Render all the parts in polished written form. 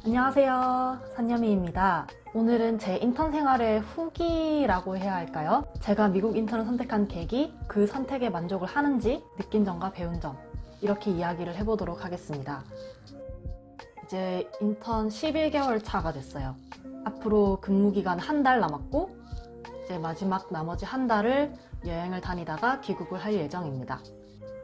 안녕하세요, 산여미입니다. 오늘은 제 인턴 생활의 후기라고 해야 할까요? 제가 미국 인턴을 선택한 계기, 그 선택에 만족을 하는지, 느낀 점과 배운 점, 이렇게 이야기를 해보도록 하겠습니다. 이제 인턴 11개월 차가 됐어요. 앞으로 근무기간 한 달 남았고, 이제 마지막 나머지 한 달을 여행을 다니다가 귀국을 할 예정입니다.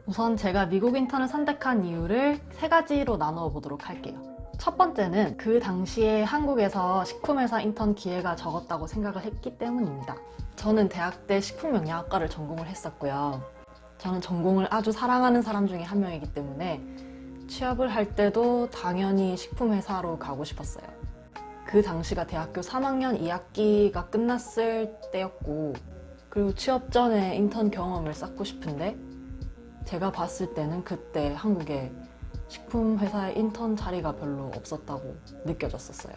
우선 제가 미국 인턴을 선택한 이유를 세 가지로 나누어 보도록 할게요. 첫 번째는 그 당시에 한국에서 식품회사 인턴 기회가 적었다고 생각을 했기 때문입니다. 저는 대학 때 식품영양학과를 전공을 했었고요. 저는 전공을 아주 사랑하는 사람 중에 한 명이기 때문에 취업을 할 때도 당연히 식품회사로 가고 싶었어요. 그 당시가 대학교 3학년 2학기가 끝났을 때였고, 그리고 취업 전에 인턴 경험을 쌓고 싶은데 제가 봤을 때는 그때 한국에 식품회사에 인턴 자리가 별로 없었다고 느껴졌었어요.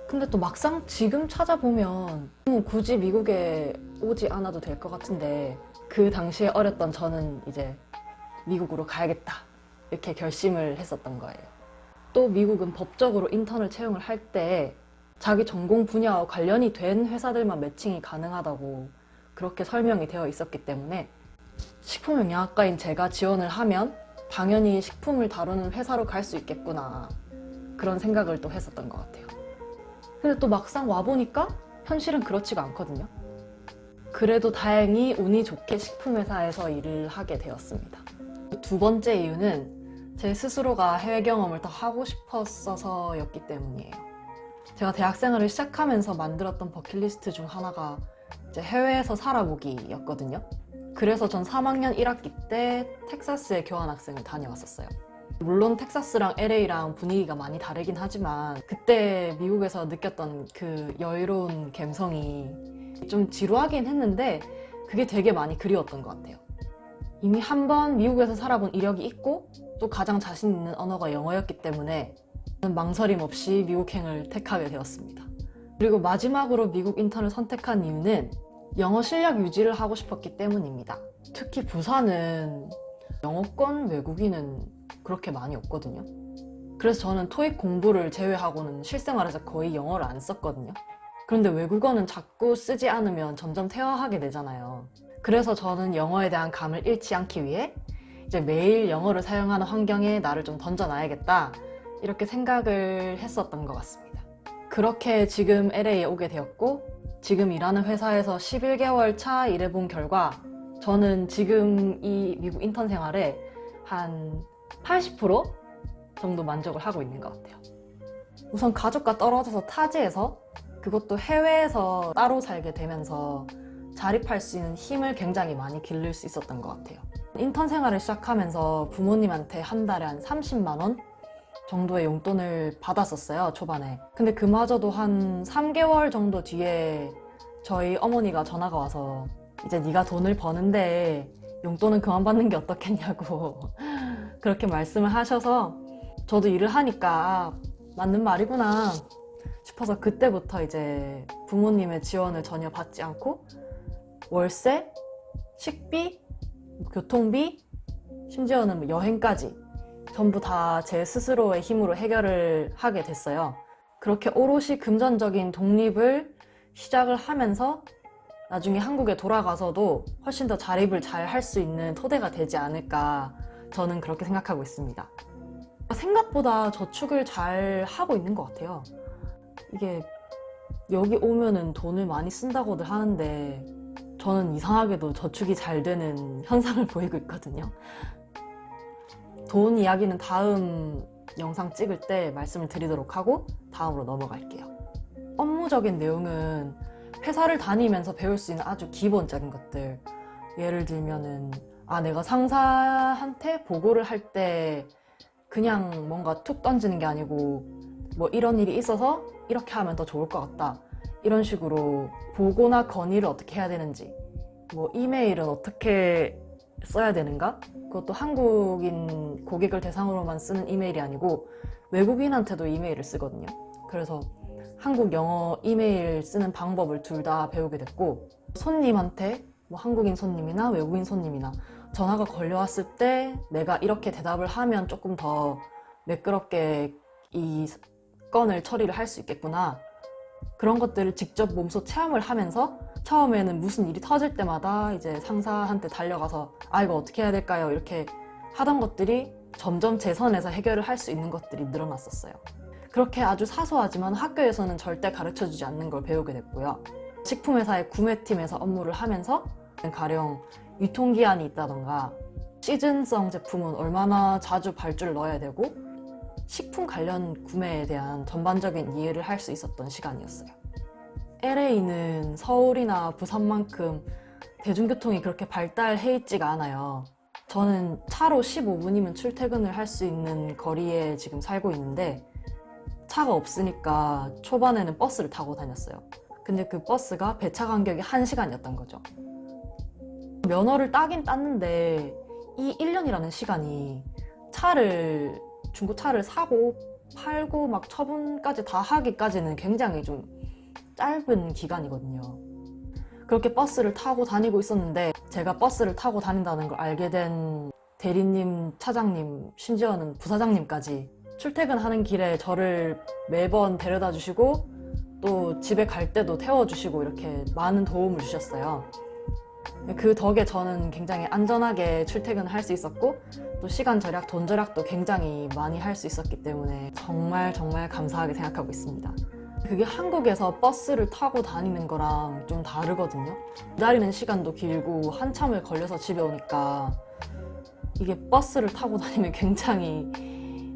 근데 또 막상 지금 찾아보면 굳이 미국에 오지 않아도 될 것 같은데, 그 당시에 어렸던 저는 이제 미국으로 가야겠다 이렇게 결심을 했었던 거예요. 또 미국은 법적으로 인턴을 채용을 할 때 자기 전공 분야와 관련이 된 회사들만 매칭이 가능하다고 그렇게 설명이 되어 있었기 때문에 식품영양학과인 제가 지원을 하면 당연히 식품을 다루는 회사로 갈 수 있겠구나, 그런 생각을 또 했었던 것 같아요. 근데 또 막상 와보니까 현실은 그렇지가 않거든요. 그래도 다행히 운이 좋게 식품회사에서 일을 하게 되었습니다. 두 번째 이유는 제 스스로가 해외 경험을 더 하고 싶었어서였기 때문이에요. 제가 대학생활을 시작하면서 만들었던 버킷리스트 중 하나가 이제 해외에서 살아보기였거든요. 그래서 전 3학년 1학기 때 텍사스에 교환학생을 다녀왔었어요. 물론 텍사스랑 LA랑 분위기가 많이 다르긴 하지만 그때 미국에서 느꼈던 그 여유로운 감성이 좀 지루하긴 했는데 그게 되게 많이 그리웠던 것 같아요. 이미 한 번 미국에서 살아본 이력이 있고 또 가장 자신 있는 언어가 영어였기 때문에 저는 망설임 없이 미국행을 택하게 되었습니다. 그리고 마지막으로 미국 인턴을 선택한 이유는 영어 실력 유지를 하고 싶었기 때문입니다. 특히 부산은 영어권 외국인은 그렇게 많이 없거든요. 그래서 저는 토익 공부를 제외하고는 실생활에서 거의 영어를 안 썼거든요. 그런데 외국어는 자꾸 쓰지 않으면 점점 퇴화하게 되잖아요. 그래서 저는 영어에 대한 감을 잃지 않기 위해 이제 매일 영어를 사용하는 환경에 나를 좀 던져놔야겠다, 이렇게 생각을 했었던 것 같습니다. 그렇게 지금 LA에 오게 되었고, 지금 일하는 회사에서 11개월 차 일해본 결과 저는 지금 이 미국 인턴 생활에 한 80% 정도 만족을 하고 있는 것 같아요. 우선 가족과 떨어져서 타지에서, 그것도 해외에서 따로 살게 되면서 자립할 수 있는 힘을 굉장히 많이 기를 수 있었던 것 같아요. 인턴 생활을 시작하면서 부모님한테 한 달에 한 30만 원 정도의 용돈을 받았었어요, 초반에. 근데 그마저도 한 3개월 정도 뒤에 저희 어머니가 전화가 와서 이제 네가 돈을 버는데 용돈은 그만 받는 게 어떻겠냐고 그렇게 말씀을 하셔서 저도 일을 하니까 맞는 말이구나 싶어서 그때부터 이제 부모님의 지원을 전혀 받지 않고 월세, 식비, 교통비, 심지어는 뭐 여행까지 전부 다 제 스스로의 힘으로 해결을 하게 됐어요. 그렇게 오롯이 금전적인 독립을 시작을 하면서 나중에 한국에 돌아가서도 훨씬 더 자립을 잘 할 수 있는 토대가 되지 않을까, 저는 그렇게 생각하고 있습니다. 생각보다 저축을 잘 하고 있는 것 같아요. 이게 여기 오면은 돈을 많이 쓴다고들 하는데 저는 이상하게도 저축이 잘 되는 현상을 보이고 있거든요. 돈 이야기는 다음 영상 찍을 때 말씀을 드리도록 하고 다음으로 넘어갈게요. 업무적인 내용은 회사를 다니면서 배울 수 있는 아주 기본적인 것들, 예를 들면은 내가 상사한테 보고를 할 때 그냥 뭔가 툭 던지는 게 아니고 뭐 이런 일이 있어서 이렇게 하면 더 좋을 것 같다, 이런 식으로 보고나 건의를 어떻게 해야 되는지, 뭐 이메일은 어떻게 써야 되는가? 그것도 한국인 고객을 대상으로만 쓰는 이메일이 아니고 외국인한테도 이메일을 쓰거든요. 그래서 한국 영어 이메일 쓰는 방법을 둘 다 배우게 됐고, 손님한테 뭐 한국인 손님이나 외국인 손님이나 전화가 걸려왔을 때 내가 이렇게 대답을 하면 조금 더 매끄럽게 이 건을 처리를 할 수 있겠구나. 그런 것들을 직접 몸소 체험을 하면서 처음에는 무슨 일이 터질 때마다 이제 상사한테 달려가서 아, 이거 어떻게 해야 될까요? 이렇게 하던 것들이 점점 제 선에서 해결을 할 수 있는 것들이 늘어났었어요. 그렇게 아주 사소하지만 학교에서는 절대 가르쳐주지 않는 걸 배우게 됐고요. 식품회사의 구매팀에서 업무를 하면서 가령 유통기한이 있다던가 시즌성 제품은 얼마나 자주 발주를 넣어야 되고 식품 관련 구매에 대한 전반적인 이해를 할 수 있었던 시간이었어요. LA는 서울이나 부산만큼 대중교통이 그렇게 발달해 있지가 않아요. 저는 차로 15분이면 출퇴근을 할 수 있는 거리에 지금 살고 있는데 차가 없으니까 초반에는 버스를 타고 다녔어요. 근데 그 버스가 배차 간격이 1시간이었던 거죠. 면허를 따긴 땄는데 이 1년이라는 시간이 중고차를 사고 팔고 막 처분까지 다 하기까지는 굉장히 좀 짧은 기간이거든요. 그렇게 버스를 타고 다니고 있었는데 제가 버스를 타고 다닌다는 걸 알게 된 대리님, 차장님, 심지어는 부사장님까지 출퇴근하는 길에 저를 매번 데려다 주시고 또 집에 갈 때도 태워주시고 이렇게 많은 도움을 주셨어요. 그 덕에 저는 굉장히 안전하게 출퇴근을 할 수 있었고 또 시간 절약, 돈 절약도 굉장히 많이 할 수 있었기 때문에 정말 감사하게 생각하고 있습니다. 그게 한국에서 버스를 타고 다니는 거랑 좀 다르거든요. 기다리는 시간도 길고 한참을 걸려서 집에 오니까 이게 버스를 타고 다니면 굉장히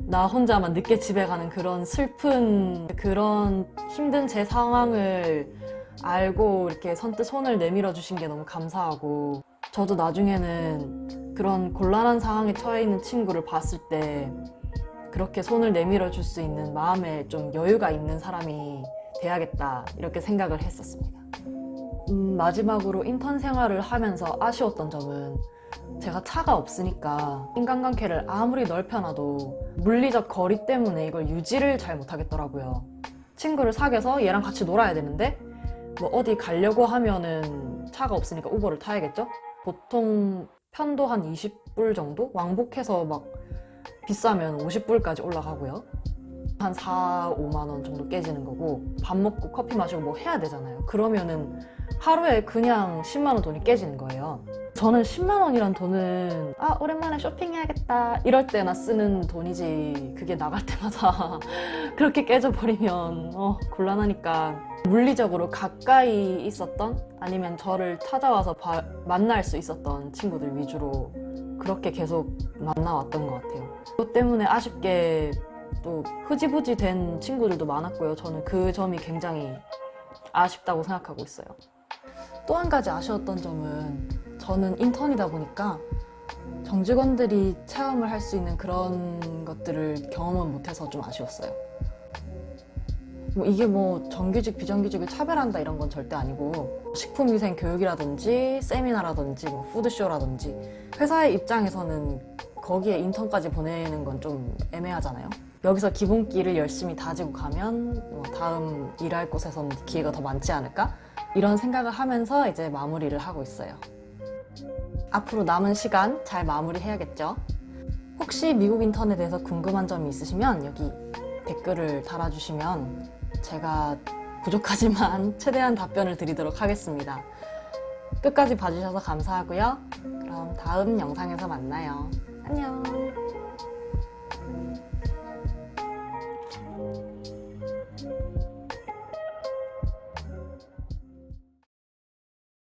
나 혼자만 늦게 집에 가는 그런 슬픈, 그런 힘든 제 상황을 알고 이렇게 선뜻 손을 내밀어 주신 게 너무 감사하고, 저도 나중에는 그런 곤란한 상황에 처해 있는 친구를 봤을 때 그렇게 손을 내밀어 줄 수 있는 마음에 좀 여유가 있는 사람이 돼야겠다 이렇게 생각을 했었습니다. 마지막으로 인턴 생활을 하면서 아쉬웠던 점은 제가 차가 없으니까 인간관계를 아무리 넓혀놔도 물리적 거리 때문에 이걸 유지를 잘 못하겠더라고요. 친구를 사귀어서 얘랑 같이 놀아야 되는데 뭐 어디 가려고 하면은 차가 없으니까 우버를 타야겠죠? 보통 편도 한 20불 정도? 왕복해서 막 비싸면 50불까지 올라가고요. 한 4, 5만 원 정도 깨지는 거고, 밥 먹고 커피 마시고 뭐 해야 되잖아요. 그러면은 하루에 그냥 10만 원 돈이 깨지는 거예요. 저는 10만 원이란 돈은 오랜만에 쇼핑해야겠다 이럴 때나 쓰는 돈이지, 그게 나갈 때마다 그렇게 깨져버리면 곤란하니까 물리적으로 가까이 있었던, 아니면 저를 찾아와서 만날 수 있었던 친구들 위주로 그렇게 계속 만나왔던 것 같아요. 그것 때문에 아쉽게 또 흐지부지 된 친구들도 많았고요. 저는 그 점이 굉장히 아쉽다고 생각하고 있어요. 또 한 가지 아쉬웠던 점은, 저는 인턴이다 보니까 정직원들이 체험을 할 수 있는 그런 것들을 경험은 못해서 좀 아쉬웠어요. 이게 뭐 정규직, 비정규직을 차별한다 이런 건 절대 아니고, 식품위생 교육이라든지 세미나라든지 뭐 푸드쇼라든지 회사의 입장에서는 거기에 인턴까지 보내는 건 좀 애매하잖아요. 여기서 기본기를 열심히 다지고 가면 뭐 다음 일할 곳에서는 기회가 더 많지 않을까? 이런 생각을 하면서 이제 마무리를 하고 있어요. 앞으로 남은 시간 잘 마무리해야겠죠? 혹시 미국 인턴에 대해서 궁금한 점이 있으시면 여기 댓글을 달아주시면 제가 부족하지만 최대한 답변을 드리도록 하겠습니다. 끝까지 봐주셔서 감사하고요. 그럼 다음 영상에서 만나요. 안녕.